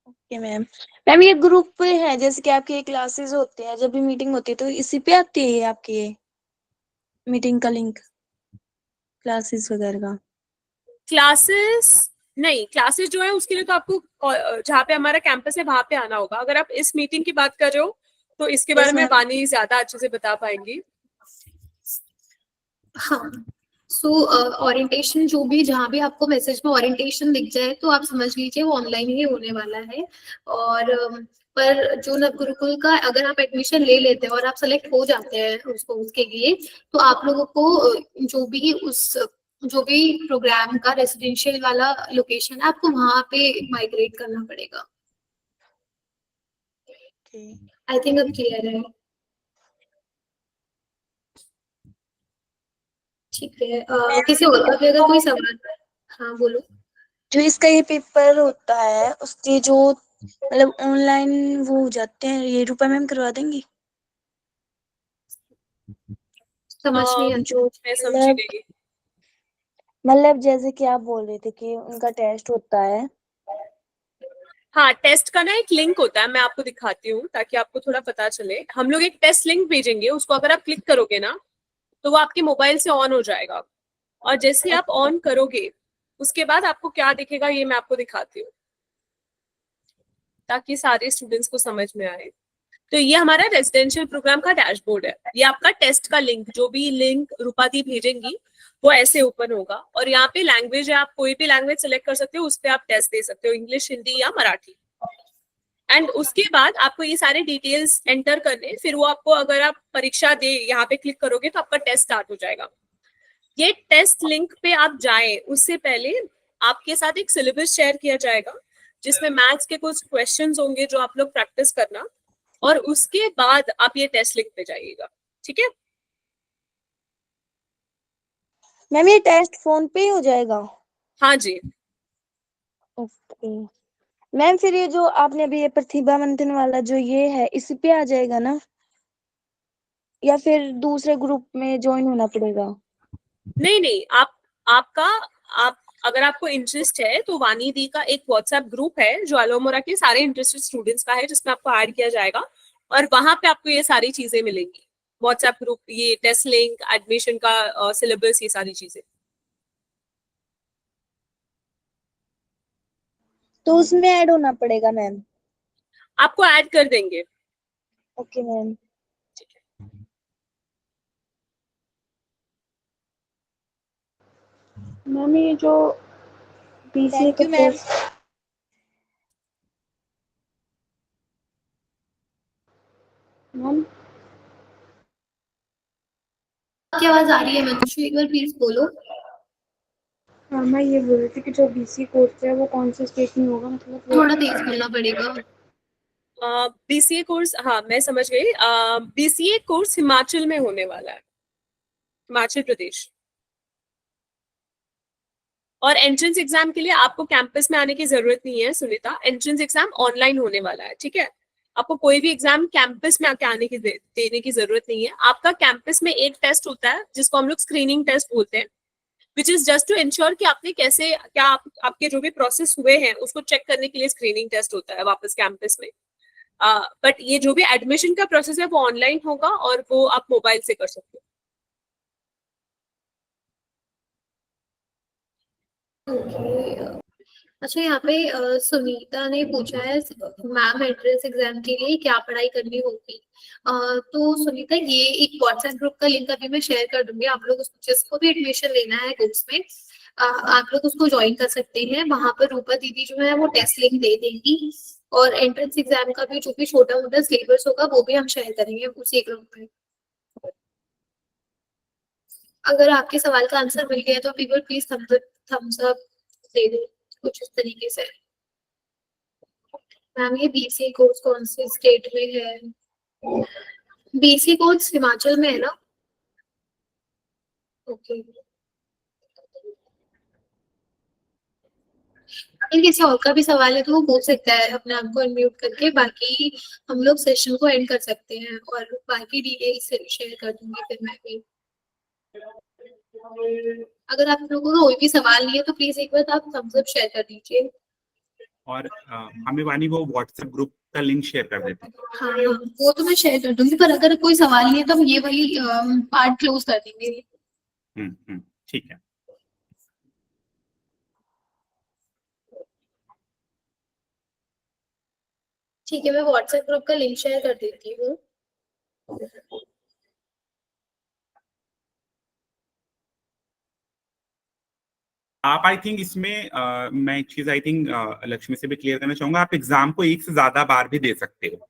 [SPEAKER 6] Okay ma'am. मैम, ये ग्रुप पे है जैसे कि आपकी क्लासेस होती है, जब भी मीटिंग होती है तो इसी पे आती है ये आपकी ये मीटिंग का लिंक, क्लासेस वगैरह का?
[SPEAKER 4] क्लासेस नहीं, क्लासेस जो है उसके लिए तो आपको जहाँ पे हमारा कैंपस है वहां पे आना होगा। अगर आप इस मीटिंग की बात कर रहे हो तो इसके बारे
[SPEAKER 6] यस
[SPEAKER 4] में
[SPEAKER 6] मैम।
[SPEAKER 4] वानी ज्यादा अच्छे से बता पाएंगी।
[SPEAKER 1] हाँ, सो ओरिएंटेशन जो भी, जहाँ भी आपको मैसेज में ओरिएंटेशन दिख जाए तो आप समझ लीजिए वो ऑनलाइन ही होने वाला है। और पर जो नव गुरुकुल का अगर आप एडमिशन ले लेते हैं और आप सेलेक्ट हो जाते हैं उसको उसके लिए, तो आप लोगों को जो भी प्रोग्राम का रेसिडेंशियल वाला लोकेशन है आपको वहां पे माइग्रेट करना पड़ेगा। आई थिंक अब क्लियर है। ठीक है, किसी और का भी अगर कोई सवाल है? हाँ बोलो।
[SPEAKER 6] जो इसका ये पेपर होता है उसके जो मतलब ऑनलाइन वो हो जाते हैं, ये रूपा मैम करवा देंगी?
[SPEAKER 1] समझ नहीं आया।
[SPEAKER 6] जो
[SPEAKER 4] मैं समझी
[SPEAKER 6] मतलब
[SPEAKER 4] नहीं।
[SPEAKER 6] मतलब जैसे कि आप बोल रहे थे कि उनका टेस्ट होता है।
[SPEAKER 4] हाँ, टेस्ट का ना एक लिंक होता है, मैं आपको दिखाती हूँ ताकि आपको थोड़ा पता चले। हम लोग एक टेस्ट लिंक भेजेंगे, उसको अगर आप क्लिक करोगे ना तो वो आपके मोबाइल से ऑन हो जाएगा, और जैसे आप ऑन करोगे उसके बाद आपको क्या दिखेगा ये मैं आपको दिखाती हूँ ताकि सारे स्टूडेंट्स को समझ में आए। तो ये हमारा रेजिडेंशियल प्रोग्राम का डैशबोर्ड है। ये आपका टेस्ट का लिंक, जो भी लिंक रूपा दी भेजेंगी वो ऐसे ओपन होगा, और यहाँ पे लैंग्वेज है, आप कोई भी लैंग्वेज सेलेक्ट कर सकते हो, उस पर आप टेस्ट दे सकते हो, इंग्लिश, हिंदी या मराठी। एंड उसके बाद आपको ये सारे डिटेल्स एंटर करने, फिर वो आपको, अगर आप परीक्षा दे यहाँ पे क्लिक करोगे तो आपका टेस्ट स्टार्ट हो जाएगा। ये टेस्ट लिंक पे आप जाएं उससे पहले आपके साथ एक सिलेबस शेयर किया जाएगा जिसमें मैथ्स के कुछ क्वेश्चंस होंगे जो आप लोग प्रैक्टिस करना, और उसके बाद आप ये टेस्ट लिंक पे जाइएगा। ठीक है?
[SPEAKER 6] मैम ये टेस्ट फोन पे ही हो जाएगा?
[SPEAKER 4] हाँ जी।
[SPEAKER 6] ओके मैम, फिर ये जो आपने अभी ये प्रतिभा मंथन वाला जो ये है इसी पे आ जाएगा ना, या फिर दूसरे ग्रुप में ज्वाइन होना पड़ेगा?
[SPEAKER 4] नहीं नहीं, आप अगर आपको इंटरेस्ट है तो वानी दी का एक व्हाट्सएप ग्रुप है जो अलोमोरा के सारे इंटरेस्टेड स्टूडेंट्स का है, जिसमें आपको ऐड किया जाएगा, और वहां पे आपको ये सारी चीजें मिलेंगी। व्हाट्सएप ग्रुप, ये टेस्ट लिंक, एडमिशन का सिलेबस, ये सारी चीजें।
[SPEAKER 6] तो उसमें ऐड होना पड़ेगा मैम?
[SPEAKER 4] आपको ऐड कर देंगे।
[SPEAKER 6] Okay ma'am.
[SPEAKER 7] मैम ये जो बीसीए
[SPEAKER 6] थैंक
[SPEAKER 7] का
[SPEAKER 6] यू मैम।
[SPEAKER 7] कोर्स, मैम
[SPEAKER 1] आपकी आवाज आ रही है मंजू, एक बार प्लीज बोलो।
[SPEAKER 7] हाँ मैं ये बोल रही थी कि जो बीसीए कोर्स है वो कौन से स्टेट में होगा, मतलब वो
[SPEAKER 1] थोड़ा तेज बोलना पड़ेगा।
[SPEAKER 4] बीसीए कोर्स, हाँ मैं समझ गई। बीसीए कोर्स हिमाचल में होने वाला है, हिमाचल प्रदेश। और एंट्रेंस एग्जाम के लिए आपको कैंपस में आने की जरूरत नहीं है सुनीता, एंट्रेंस एग्जाम ऑनलाइन होने वाला है। ठीक है? आपको कोई भी एग्जाम कैंपस में आके आने की देने की जरूरत नहीं है। आपका कैंपस में एक टेस्ट होता है जिसको हम लोग स्क्रीनिंग टेस्ट बोलते हैं, which is just to ensure कि आपने कैसे, क्या आपके जो भी प्रोसेस हुए हैं उसको चेक करने के लिए स्क्रीनिंग टेस्ट होता है वापस कैंपस में। बट ये जो भी एडमिशन का प्रोसेस है वो ऑनलाइन होगा, और वो आप मोबाइल से कर सकते हो।
[SPEAKER 1] ओके, अच्छा यहाँ पे सुनीता ने पूछा है मैम एंट्रेंस एग्जाम के लिए क्या पढ़ाई करनी होगी। तो सुनीता, ये एक व्हाट्सएप ग्रुप का लिंक अभी मैं शेयर कर दूंगी, आप लोग जिसको भी एडमिशन लेना है ग्रुप्स में, आप लोग उसको ज्वाइन कर सकते हैं। वहां पर रूपा दीदी जो है वो टेस्ट लिंक दे देंगी, और एंट्रेंस एग्जाम का भी जो भी छोटा मोटा सिलेबस होगा वो भी हम शेयर करेंगे उसी ग्रुप में। अगर आपके सवाल का आंसर मिल गया तो पीपल प्लीज थम्स अप दे दो कुछ इस तरीके से। मैम ये बीसीए कोर्स कौन से स्टेट में है? बीसीए कोर्स हिमाचल में है ना? ओके, अगर किसी और का भी सवाल है तो वो पूछ सकता है अपने आप को अनम्यूट करके, बाकी हम लोग सेशन को एंड कर सकते हैं, और बाकी डिटेल्स शेयर कर दूंगी फिर मैं भी। अगर आप लोगों को कोई भी सवाल नहीं है तो प्लीज एक बार आप थम्स अप शेयर कर दीजिए।
[SPEAKER 2] और हमें वानी वो व्हाट्सएप ग्रुप का लिंक शेयर कर देते हैं।
[SPEAKER 1] हाँ हाँ, वो तो मैं शेयर कर दूंगी, पर अगर कोई सवाल नहीं है तो हम ये वाली पार्ट क्लोज कर देंगे।
[SPEAKER 2] ठीक है।
[SPEAKER 1] ठीक है, मैं व्हाट्सएप ग्रुप का लिंक शेयर कर देती हूँ।
[SPEAKER 2] आप आई थिंक इसमें मैं एक चीज आई थिंक लक्ष्मी से भी क्लियर करना चाहूंगा, आप एग्जाम को एक से ज्यादा बार भी दे सकते हो।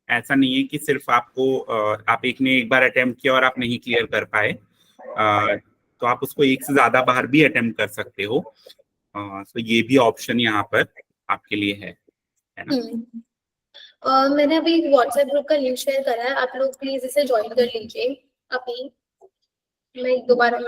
[SPEAKER 2] ऐसा नहीं है कि सिर्फ आपको आप एक बार अटेम्प्ट किया और आप नहीं क्लियर कर पाए, तो आप उसको एक से ज्यादा बार भी अटेम्प्ट कर सकते हो। तो ये भी ऑप्शन यहाँ पर आपके लिए है ना।
[SPEAKER 1] मैंने अभी व्हाट्सएप ग्रुप का लिंक शेयर करा है, आप लोग प्लीज इसे ज्वाइन कर लीजिए अभी। मैं एक दोबारा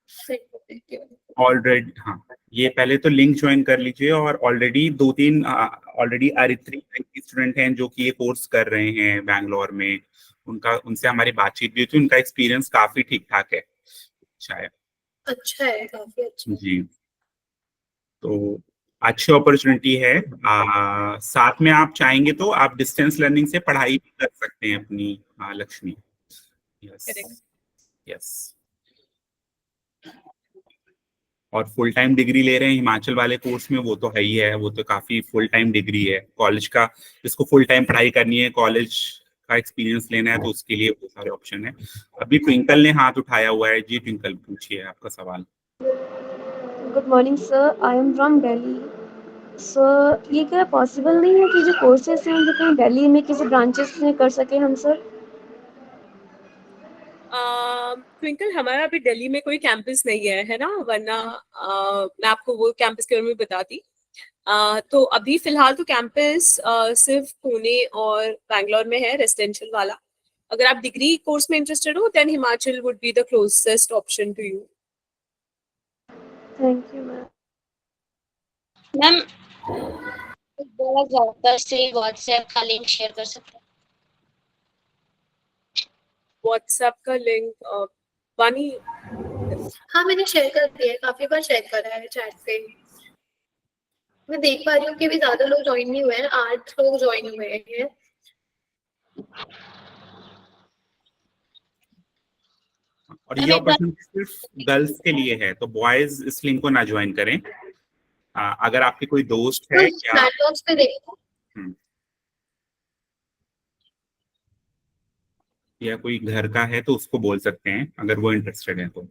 [SPEAKER 1] सेट कर देती हूँ।
[SPEAKER 2] ऑलरेडी हाँ, ये पहले तो लिंक ज्वाइन कर लीजिए। और ऑलरेडी 2-3 ऑलरेडी अरित्री स्टूडेंट हैं जो कि ये कोर्स कर रहे हैं बैंगलोर में, उनसे हमारी बातचीत भी हुई थी, उनका एक्सपीरियंस काफी ठीक ठाक है, शायद।
[SPEAKER 1] अच्छा है, काफी अच्छा है।
[SPEAKER 2] जी, तो अच्छी अपॉर्चुनिटी है। साथ में आप चाहेंगे तो आप डिस्टेंस लर्निंग से पढ़ाई भी कर सकते हैं अपनी, लक्ष्मी। Yes
[SPEAKER 4] Correct.
[SPEAKER 2] यस। और फुल टाइम डिग्री ले रहे हैं हिमाचल वाले कोर्स में, वो तो है ही है, वो तो काफी फुल टाइम डिग्री है कॉलेज का। जिसको फुल टाइम पढ़ाई करनी है, कॉलेज का एक्सपीरियंस लेना है, तो उसके लिए बहुत सारे ऑप्शन है। अभी ट्विंकल ने हाथ उठाया हुआ है। जी ट्विंकल, पूछिए आपका सवाल।
[SPEAKER 7] Good morning sir, I am from Delhi. Sir, ये क्या पॉसिबल नहीं है कि जो कोर्सेस हैं वो कहीं दिल्ली में किसी ब्रांचेस में कर सके हम सर?
[SPEAKER 4] ट्विंकल, हमारा अभी दिल्ली में कोई कैंपस नहीं है ना, वरना मैं आपको वो कैंपस के बारे में बताती। तो अभी फिलहाल तो कैंपस सिर्फ पुणे और बैंगलोर में है, रेजिडेंशियल वाला। अगर आप डिग्री कोर्स में इंटरेस्टेड हो, then Himachal would be the closest option to you.
[SPEAKER 7] Thank you ma'am.
[SPEAKER 8] Ma'am, बड़ा ज्यादा से व्हाट्सएप का लिंक शेयर कर सकते हैं?
[SPEAKER 4] व्हाट्सएप का लिंक वानी?
[SPEAKER 1] हाँ, मैंने शेयर कर दिया है, काफी बार शेयर करा है चैट पे। मैं देख पा रही हूँ कि भी ज्यादा लोग ज्वाइन नहीं हुए हैं, 8 लोग ज्वाइन हुए हैं।
[SPEAKER 2] और ये अपॉर्चुनिटी सिर्फ गर्ल्स के लिए है, तो बॉयज इस लिंक को ना ज्वाइन करें। अगर आपके कोई दोस्त है
[SPEAKER 1] तो
[SPEAKER 2] या
[SPEAKER 1] चैट बॉक्स पे देखो।
[SPEAKER 2] या कोई घर का है तो उसको बोल सकते हैं, अगर वो इंटरेस्टेड है तो।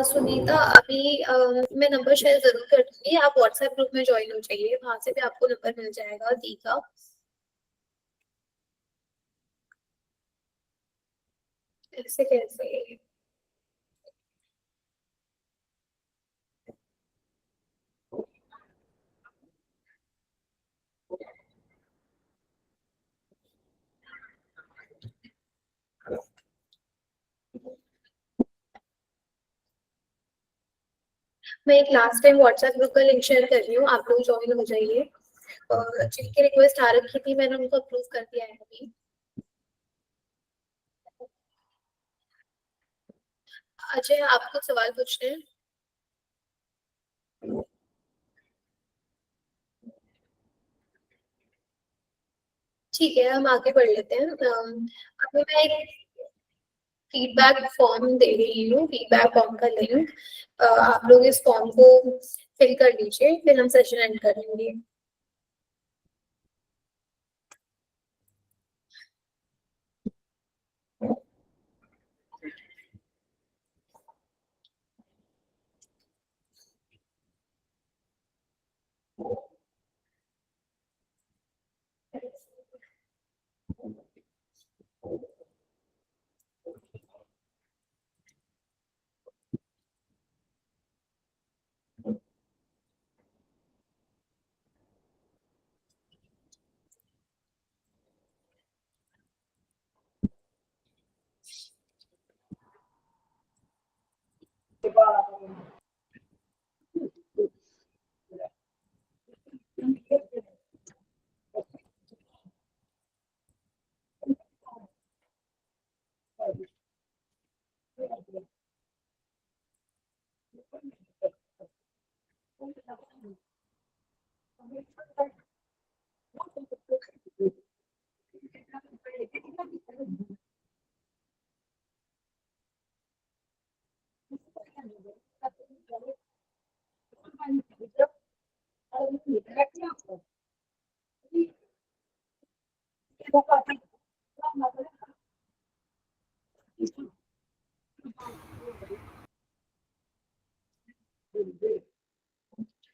[SPEAKER 1] सुनीता, अभी मैं नंबर शेयर जरूर कर दूंगी, आप व्हाट्सएप ग्रुप में ज्वाइन हो जाइए, वहां से भी आपको नंबर मिल जाएगा दी का। ऐसे कैसे? मैं एक लास्ट टाइम व्हाट्सएप ग्रुप का लिंक शेयर कर रही हूँ, आप लोग ज्वाइन हो जाइए। और जिनकी रिक्वेस्ट आ रखी थी मैंने उनको अप्रूव कर दिया है अभी। अजय, आप कुछ सवाल पूछने हैं? ठीक है, हम आगे बढ़ लेते हैं। अभी मैं एक फीडबैक फॉर्म दे रही हूँ, फीडबैक फॉर्म का लिंक। आप लोग इस फॉर्म को फिल कर लीजिए, फिर हम सेशन एंड करेंगे।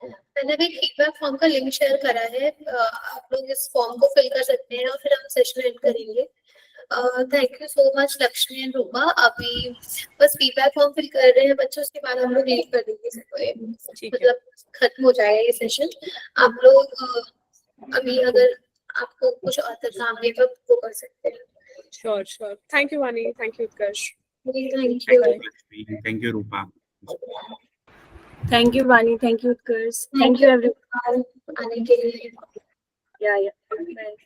[SPEAKER 1] मैंने भी फीडबैक फॉर्म का लिंक शेयर करा है, आप लोग इस फॉर्म को फिल कर सकते हैं और फिर हम सेशन एंड करेंगे। Thank you so much Lakshmi and Rupa. अभी बस फीडबैक फॉर्म फिल कर रहे हैं बच्चों, उसके बाद हम लोग लीव कर देंगे सबको,
[SPEAKER 4] ठीक है।
[SPEAKER 1] मतलब खत्म हो जाएगा ये सेशन। आप लोग अभी अगर आपको कुछ और काम है तो वो कर सकते हैं।
[SPEAKER 4] Sure. Thank you Vani, thank you Utkarsh.
[SPEAKER 1] Thank
[SPEAKER 2] thank
[SPEAKER 1] you.
[SPEAKER 2] You Lakshmi, thank you Rupa.
[SPEAKER 5] Thank you Vani, thank you Utkarsh, thank you everyone.
[SPEAKER 1] आने के लिए।
[SPEAKER 5] या बाय।